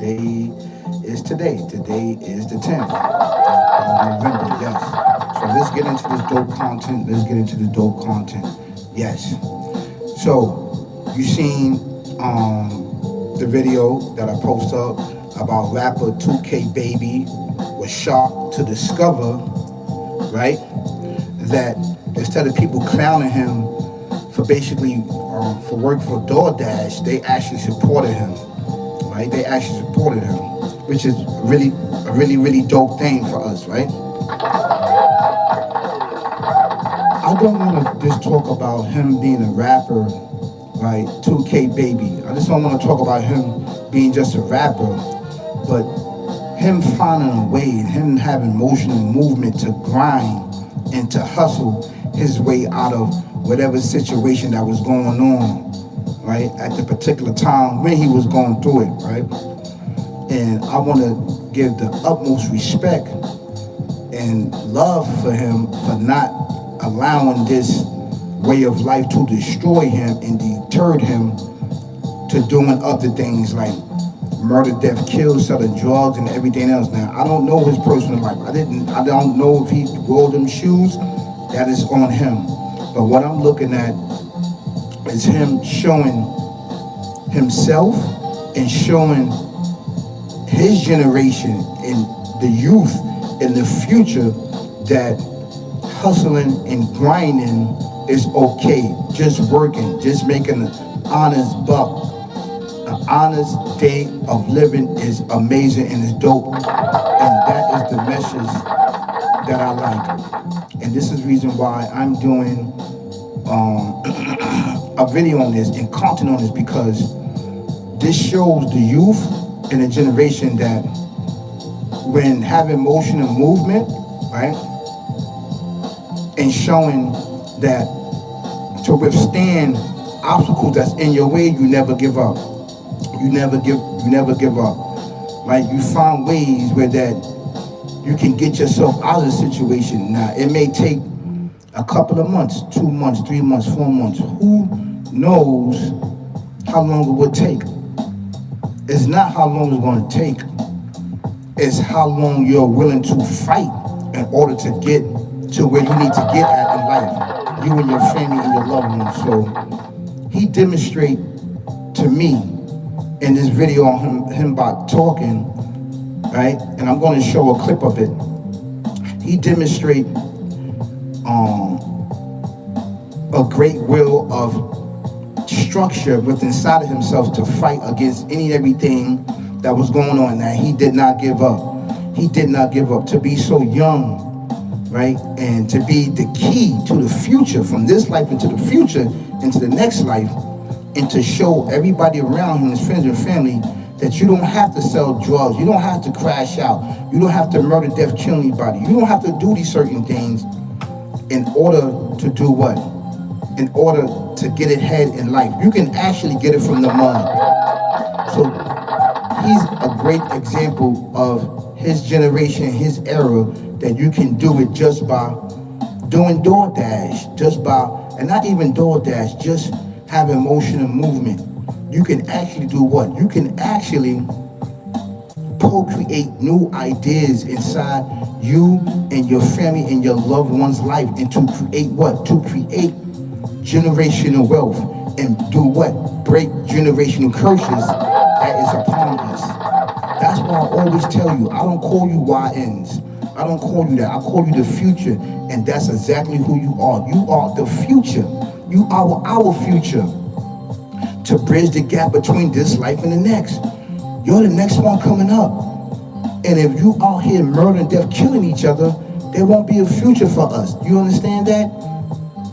today is today. Today is the 10th of November, yes. So let's get into this dope content. Let's get into this dope content. Yes. So you seen the video that I posted up about rapper 2KBABY was shocked to discover, right, that instead of people clowning him for basically for work for Doordash, they actually supported him, right? They actually supported him, which is really dope thing for us, right? I don't want to just talk about him being a rapper, right? 2KBABY. I just don't want to talk about him being just a rapper, but him finding a way, him having emotional movement to grind and to hustle his way out of whatever situation that was going on, right, at the particular time when he was going through it, right? And I want to give the utmost respect and love for him for not allowing this way of life to destroy him and deterred him to doing other things like murder, death, kill, selling drugs, and everything else. Now, I don't know his personal life. I don't know if he wore them shoes. That is on him. But what I'm looking at is him showing himself and showing his generation and the youth in the future that hustling and grinding is okay. Just working, just making an honest buck. An honest day of living is amazing and is dope. And that is the message that I like. And this is the reason why I'm doing a video on this and content on this, because this shows the youth and the generation that when having motion and movement, right, and showing that to withstand obstacles that's in your way, you never give up. You never give up. Right? You find ways where that you can get yourself out of the situation. Now, it may take a couple of months, 2 months, 3 months, 4 months. Who knows how long it would take? It's not how long it's going to take. It's how long you're willing to fight in order to get to where you need to get at in life. You and your family and your loved ones. So he demonstrate to me in this video on him about talking, right? And I'm going to show a clip of it. He demonstrate a great will of structure within inside of himself to fight against any and everything that was going on. That he did not give up. He did not give up. To be so young, right? And to be the key to the future, from this life into the future, into the next life, and to show everybody around him, his friends and family, that you don't have to sell drugs, you don't have to crash out, you don't have to murder, death, kill anybody, you don't have to do these certain things in order to do what? In order to get ahead in life. You can actually get it from the money. So he's a great example of his generation, his era, that you can do it just by doing Doordash, just by, and not even Doordash, just having motion and movement. You can actually do what? You can actually co-create new ideas inside you and your family and your loved one's life, and to create what? To create generational wealth and do what? Break generational curses that is upon us. That's why I always tell you, I don't call you YNs. I don't call you that. I call you the future, and that's exactly who you are. You are the future. You are our future, to bridge the gap between this life and the next. You're the next one coming up. And if you out here murdering, death, killing each other, there won't be a future for us. Do you understand that?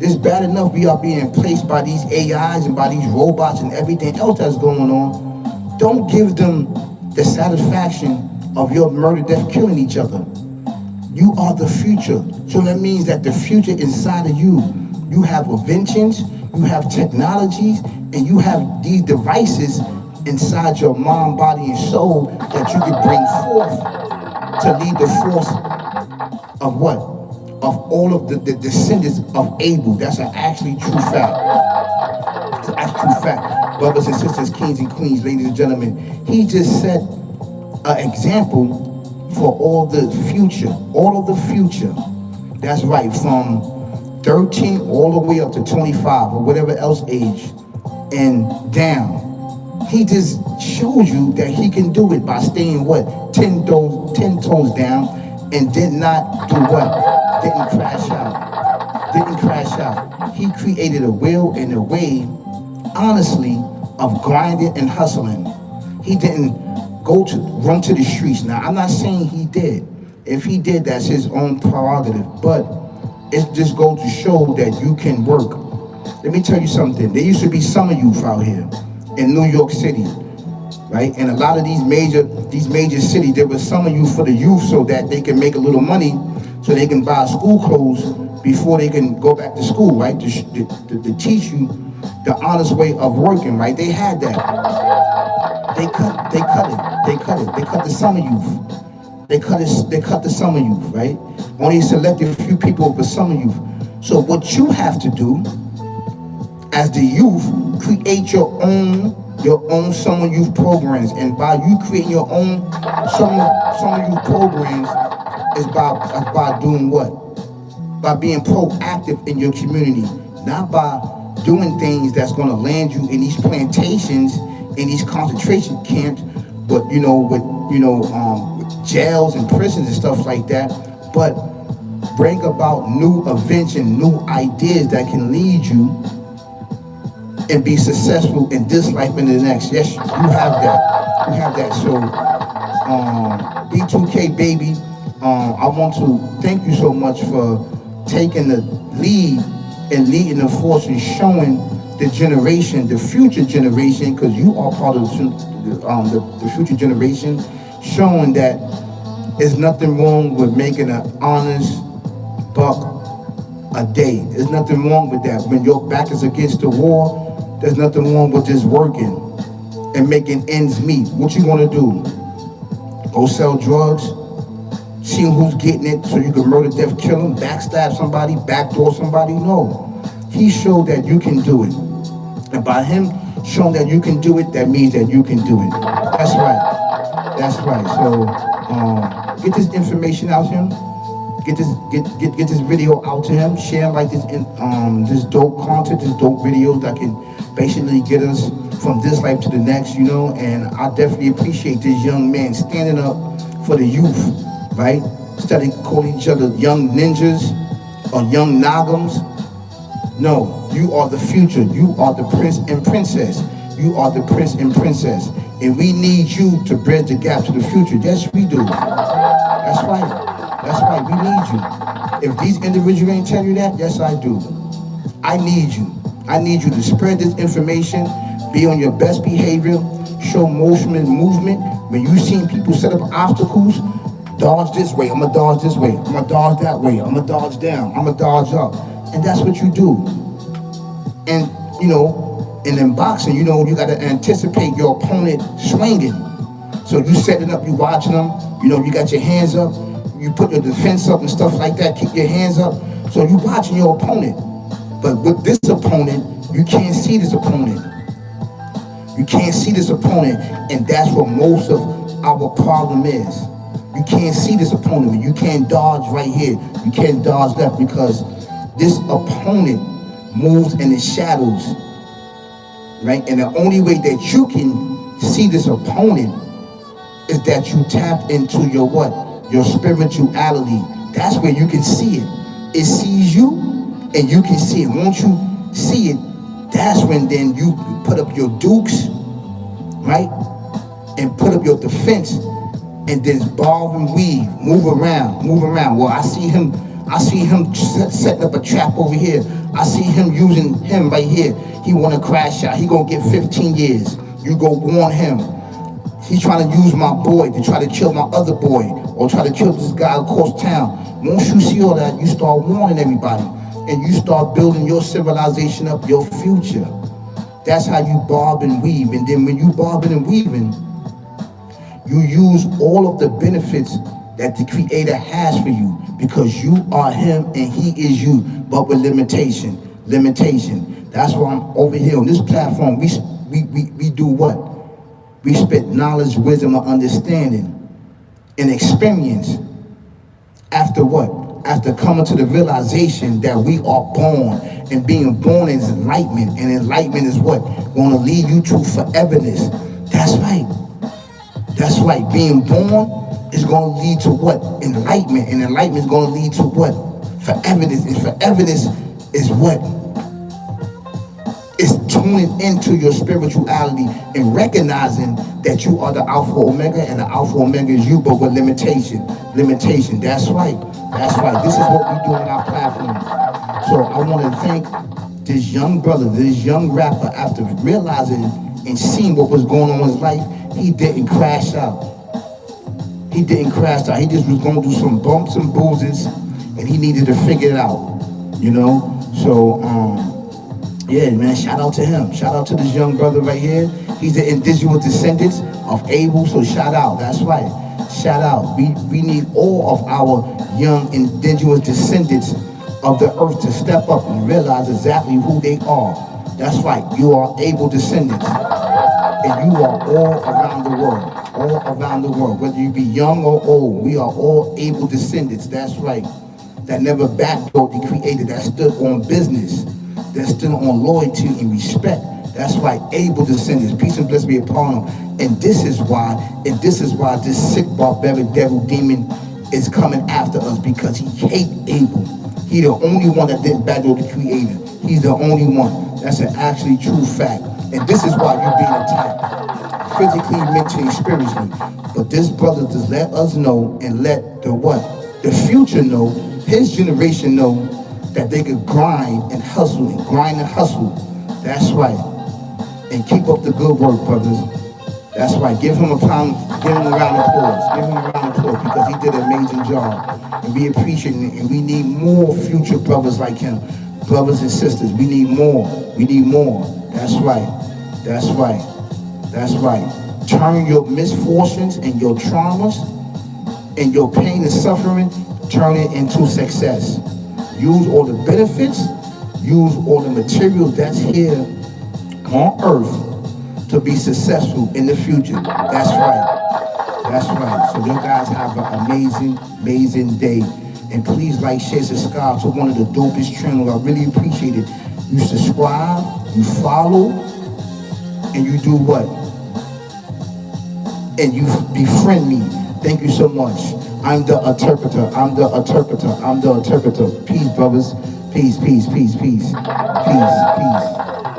It's bad enough we are being placed by these AIs and by these robots and everything else that's going on. Don't give them the satisfaction of your murder, death, killing each other. You are the future. So that means that the future inside of you, you have inventions, you have technologies, and you have these devices inside your mind, body, and soul that you can bring forth to lead the force of what? Of all of the descendants of Abel. That's an actually true fact. It's an actual true fact. Brothers and sisters, kings and queens, ladies and gentlemen, he just set an example for all the future, all of the future. That's right, from 13 all the way up to 25 or whatever else age and down. He just shows you that he can do it by staying what? 10 toes down and did not do what? Didn't crash out. Didn't crash out. He created a will and a way, honestly, of grinding and hustling. He didn't run to the streets. Now, I'm not saying he did. If he did, that's his own prerogative. But it just goes to show that you can work. Let me tell you something. There used to be summer youth out here in New York City, right? And a lot of these major cities, there was summer youth for the youth so that they can make a little money so they can buy school clothes before they can go back to school, right? To teach you the honest way of working, right? They had that. They cut the summer youth. They cut the summer youth, right? Only selected a few people for summer youth. So what you have to do as the youth, create your own summer youth programs. And by you creating your own summer youth programs is by doing what? By being proactive in your community, not by doing things that's going to land you in these plantations, in these concentration camps, but with jails and prisons and stuff like that. But bring about new invention, new ideas that can lead you and be successful in this life and the next. Yes, you have that. You have that. So, B2KBABY, I want to thank you so much for taking the lead and leading the force and showing the generation, the future generation, because you are part of the future generation, showing that there's nothing wrong with making an honest buck a day. There's nothing wrong with that. When your back is against the wall, there's nothing wrong with just working and making ends meet. What you gonna do? Go sell drugs? See who's getting it so you can murder, death, kill them, backstab somebody, backdoor somebody? No. He showed that you can do it. And by him showing that you can do it, that means that you can do it. That's right. That's right. So get this information out to him. Get this video out to him. Share like this dope content, this dope videos that can basically get us from this life to the next, and I definitely appreciate this young man standing up for the youth, right? Instead of calling each other young ninjas or young nagams. No, you are the future. You are the prince and princess. You are the prince and princess. And we need you to bridge the gap to the future. Yes, we do. That's right. That's right. We need you. If these individuals ain't tell you that, yes, I do. I need you. I need you to spread this information, be on your best behavior, show motion and movement. When you see people set up obstacles, dodge this way, I'm gonna dodge this way, I'm gonna dodge that way, I'm gonna dodge down, I'm gonna dodge up. And that's what you do. And, and in boxing, you gotta anticipate your opponent swinging. So you setting up, you watching them, you got your hands up, you put your defense up and stuff like that, keep your hands up. So you watching your opponent. But with this opponent, you can't see this opponent. You can't see this opponent, and that's what most of our problem is. You can't see this opponent. You can't dodge right here. You can't dodge left because this opponent moves in the shadows, right? And the only way that you can see this opponent is that you tap into your what? Your spirituality. That's where you can see it. It sees you, and you can see it. Once you see it, that's when then you put up your dukes, right? And put up your defense, and then bob and weave, move around. Well, I see him setting up a trap over here. I see him using him right here. He want to crash out. He gonna get 15 years. You go warn him. He's trying to use my boy to try to kill my other boy, or try to kill this guy across town. Once you see all that, you start warning everybody. And you start building your civilization up, your future. That's how you bob and weave. And then when you bobbing and weaving, you use all of the benefits that the Creator has for you, because you are Him and He is you, but with limitation. That's why I'm over here on this platform. We do what? We spit knowledge, wisdom, and understanding and experience. After what? After coming to the realization that we are born, and being born is enlightenment, and enlightenment is what? Going to lead you to foreverness. That's right. That's right. Being born is going to lead to what? Enlightenment, and enlightenment is going to lead to what? Foreverness, and foreverness is what? It's tuning into your spirituality and recognizing that you are the Alpha Omega, and the Alpha Omega is you, but with limitation. Limitation. That's right. That's right. This is what we do on our platform. So I want to thank this young brother, this young rapper. After realizing and seeing what was going on in his life, he didn't crash out. He didn't crash out. He just was going through some bumps and bruises, and he needed to figure it out. You know. So yeah, man, shout out to him. Shout out to this young brother right here. He's the indigenous descendants of Abel, so shout out. That's right. Shout out. We need all of our young indigenous descendants of the earth to step up and realize exactly who they are. That's right. You are Abel descendants. And you are all around the world. All around the world. Whether you be young or old, we are all Abel descendants. That's right. That never backdoored the Creator, that stood on business, that stood on loyalty and respect. That's right, Abel descendants. Peace and blessings be upon them. And this is why this sick, barbaric devil demon is coming after us, because he hates Abel. He the only one that didn't backdoor the Creator. He's the only one. That's an actually true fact. And this is why you're being attacked, physically, mentally, spiritually. But this brother just let us know, and let the what? The future know, his generation know, that they could grind and hustle and grind and hustle. That's right. And keep up the good work, brothers. That's right. Give him a pound, give him a round of applause. Give him a round of applause, because he did an amazing job. And we appreciate it. And we need more future brothers like him. Brothers and sisters, we need more. We need more. That's right. That's right. That's right. Turn your misfortunes and your traumas and your pain and suffering, turn it into success. Use all the benefits, use all the materials that's here on earth to be successful in the future. That's right. That's right. So you guys have an amazing, amazing day. And please like, share, subscribe to one of the dopest channels. I really appreciate it. You subscribe, you follow, and you do what? And you befriend me. Thank you so much. I'm the interpreter. I'm the interpreter. I'm the interpreter. Peace, brothers. Peace, peace, peace, peace. Peace, peace.